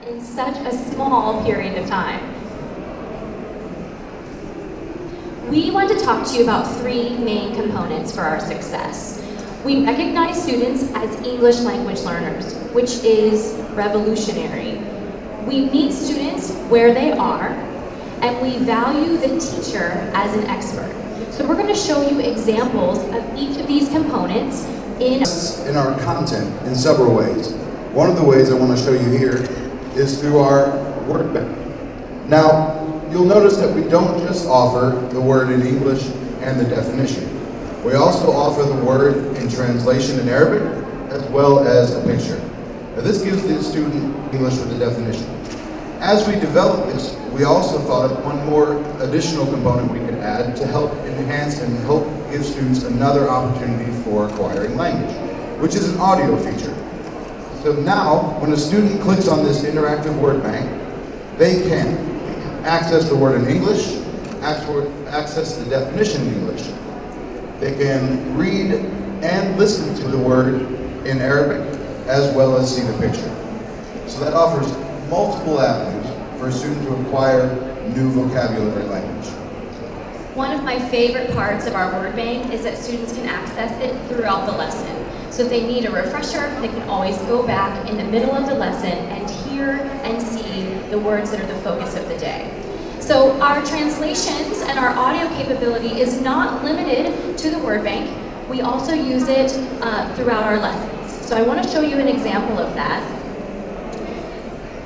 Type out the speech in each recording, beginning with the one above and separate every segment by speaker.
Speaker 1: in such a small period of time. We want to talk to you about three main components for our success. We recognize students as English language learners, which is revolutionary. We meet students where they are, and we value the teacher as an expert. So we're going to show you examples of each of these components in
Speaker 2: our content in several ways. One of the ways I want to show you here is through our word bank. Now, you'll notice that we don't just offer the word in English and the definition. We also offer the word in translation in Arabic as well as a picture. Now, this gives the student English with the definition. As we developed this, we also thought of one more additional component we could add to help enhance and help give students another opportunity for acquiring language, which is an audio feature. So now, when a student clicks on this interactive word bank, they can access the word in English, access the definition in English. They can read and listen to the word in Arabic, as well as see the picture. So that offers multiple avenues for a student to acquire new vocabulary language.
Speaker 1: One of my favorite parts of our word bank is that students can access it throughout the lesson. So if they need a refresher, they can always go back in the middle of the lesson and hear and see the words that are the focus of the day. So our translations and our audio capability is not limited to the word bank. We also use it throughout our lessons. So I want to show you an example of that.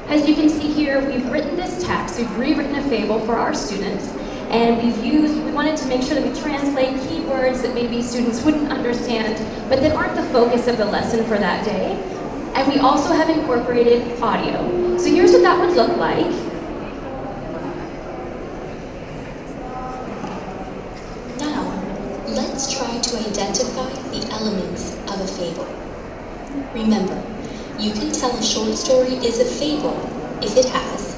Speaker 1: As you can see here, we've written this text, we've rewritten a fable for our students, and we wanted to make sure that we translate keywords that maybe students wouldn't understand, but that aren't the focus of the lesson for that day. And we also have incorporated audio. So here's what that would look like.
Speaker 3: Now, let's try to identify the elements of a fable. Remember, you can tell a short story is a fable if it has.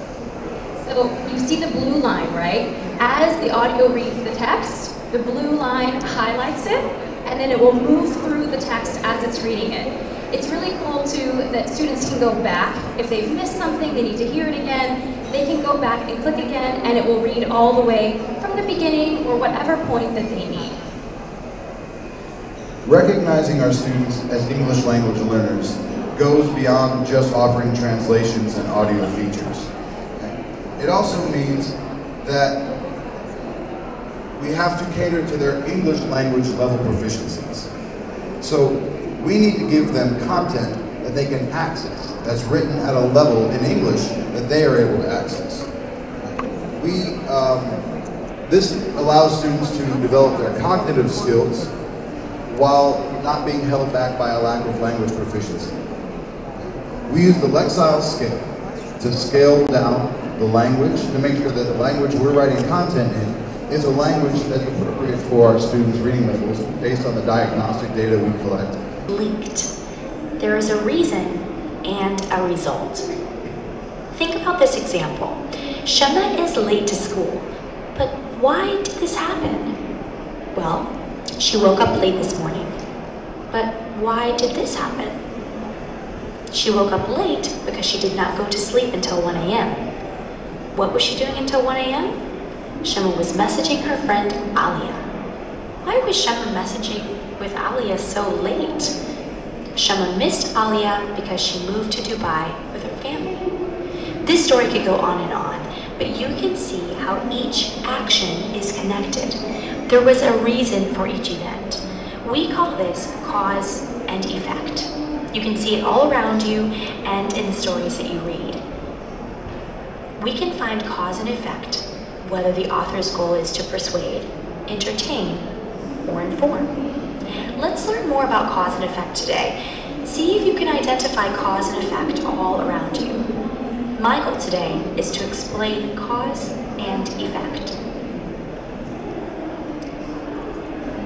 Speaker 1: So you see the blue line, right? As the audio reads the text, the blue line highlights it, and then it will move through the text as it's reading it. It's really cool too that students can go back. If they've missed something, they need to hear it again, they can go back and click again, and it will read all the way from the beginning or whatever point that they need.
Speaker 2: Recognizing our students as English language learners goes beyond just offering translations and audio features. It also means that we have to cater to their English language level proficiencies. So we need to give them content that they can access, that's written at a level in English that they are able to access. This allows students to develop their cognitive skills while not being held back by a lack of language proficiency. We use the Lexile scale to scale down the language to make sure that the language we're writing content in is a language that's appropriate for our students' reading levels based on the diagnostic data we collect.
Speaker 4: Linked. There is a reason and a result. Think about this example. Shema is late to school, but why did this happen? Well, she woke up late this morning. But why did this happen? She woke up late because she did not go to sleep until 1 a.m. What was she doing until 1 a.m.? Shema was messaging her friend Alia. Why was Shema messaging with Alia so late? Shema missed Alia because she moved to Dubai with her family. This story could go on, but you can see how each action is connected. There was a reason for each event. We call this cause and effect. You can see it all around you and in the stories that you read. We can find cause and effect whether the author's goal is to persuade, entertain, or inform. Let's learn more about cause and effect today. See if you can identify cause and effect all around you. My goal today is to explain cause and effect.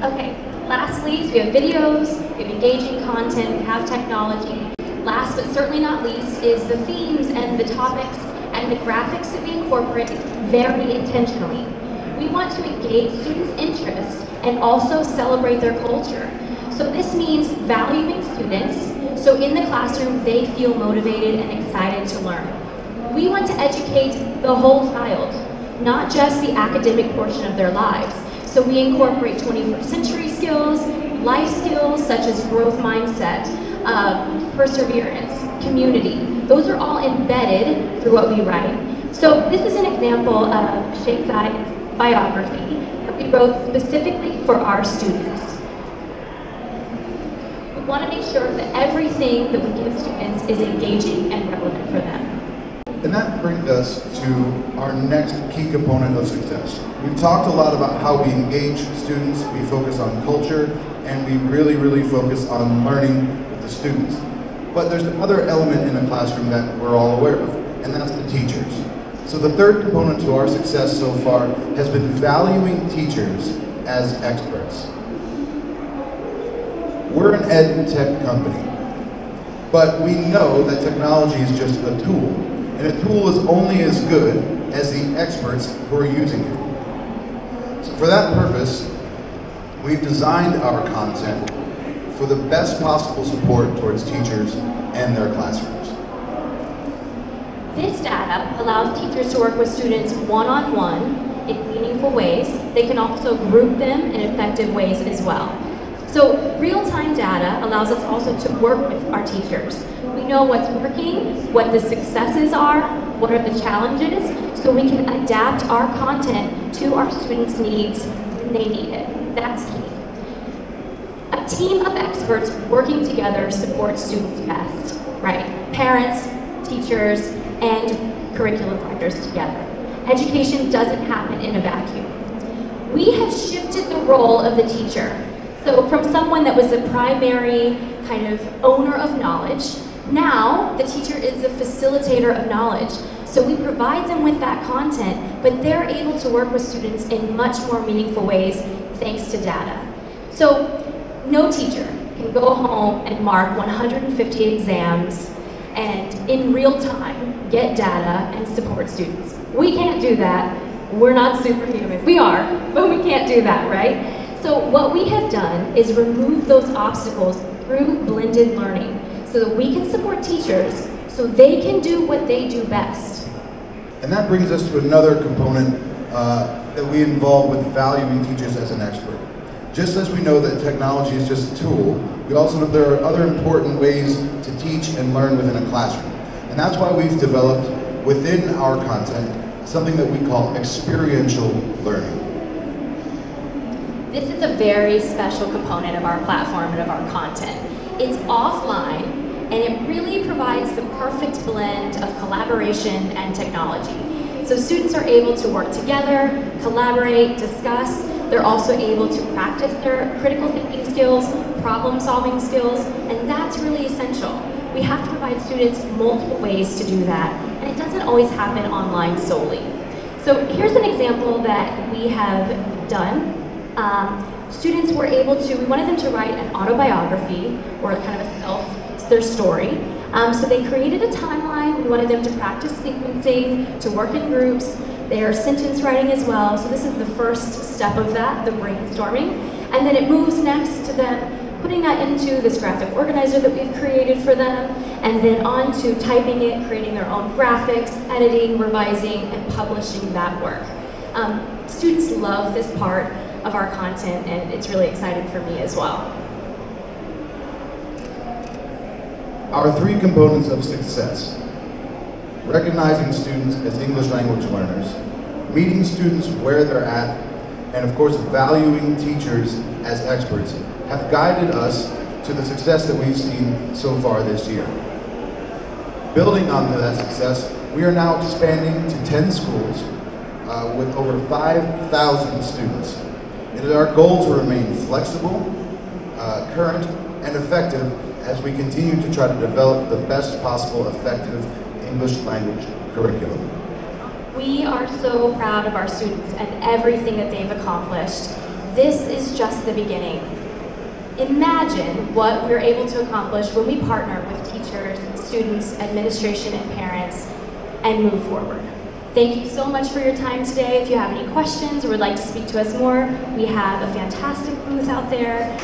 Speaker 1: Okay, lastly, we have videos, we have engaging content, we have technology. Last but certainly not least is the themes and the topics and the graphics that we incorporate very intentionally. We want to engage students' interest and also celebrate their culture. So this means valuing students, so in the classroom they feel motivated and excited to learn. We want to educate the whole child, not just the academic portion of their lives. So we incorporate 21st century skills, life skills such as growth mindset, perseverance, community. Those are all embedded through what we write. So this is an example of Sheikh's biography that we wrote specifically for our students. We want to make sure that everything that we give students is engaging and relevant for them.
Speaker 2: And that brings us to our next key component of success. We've talked a lot about how we engage students, we focus on culture, and we really focus on learning with the students. But there's another element in the classroom that we're all aware of, and that's the teachers. So the third component to our success so far has been valuing teachers as experts. We're an ed tech company, but we know that technology is just a tool, and a tool is only as good as the experts who are using it. So for that purpose, we've designed our content for the best possible support towards teachers and their classrooms.
Speaker 1: This data allows teachers to work with students one-on-one in meaningful ways. They can also group them in effective ways as well. So real-time data allows us also to work with our teachers. We know what's working, what the successes are, what are the challenges, so we can adapt our content to our students' needs when they need it. That's key. A team of experts working together supports students best, right? Parents, teachers, and curriculum directors together. Education doesn't happen in a vacuum. We have shifted the role of the teacher. So from someone that was a primary kind of owner of knowledge, now the teacher is a facilitator of knowledge. So we provide them with that content, but they're able to work with students in much more meaningful ways thanks to data. So no teacher can go home and mark 150 exams and in real time get data and support students. We can't do that. We're not superhuman. We are, but we can't do that, right? So what we have done is remove those obstacles through blended learning so that we can support teachers so they can do what they do best.
Speaker 2: And that brings us to another component that we involve with valuing teachers as an expert. Just as we know that technology is just a tool, we also know there are other important ways to teach and learn within a classroom. And that's why we've developed within our content something that we call experiential learning.
Speaker 1: This is a very special component of our platform and of our content. It's offline, and it really provides the perfect blend of collaboration and technology. So students are able to work together, collaborate, discuss. They're also able to practice their critical thinking skills, problem-solving skills, and that's really essential. We have to provide students multiple ways to do that, and it doesn't always happen online solely. So here's an example that we have done. Students were able to, we wanted them to write an autobiography or kind of their story. So they created a timeline. We wanted them to practice sequencing, to work in groups. They are sentence writing as well. So this is the first step of that, the brainstorming. And then it moves next to them putting that into this graphic organizer that we've created for them, and then on to typing it, creating their own graphics, editing, revising, and publishing that work. Students love this part of our content, and it's really exciting for me as well.
Speaker 2: Our three components of success: recognizing students as English language learners, meeting students where they're at, and of course valuing teachers as experts, have guided us to the success that we've seen so far this year. Building on that success, we are now expanding to 10 schools with over 5,000 students. It is our goal to remain flexible, current, and effective as we continue to try to develop the best possible effective English language curriculum.
Speaker 1: We are so proud of our students and everything that they've accomplished. This is just the beginning. Imagine what we're able to accomplish when we partner with teachers, students, administration, and parents, and move forward. Thank you so much for your time today. If you have any questions or would like to speak to us more, we have a fantastic booth out there.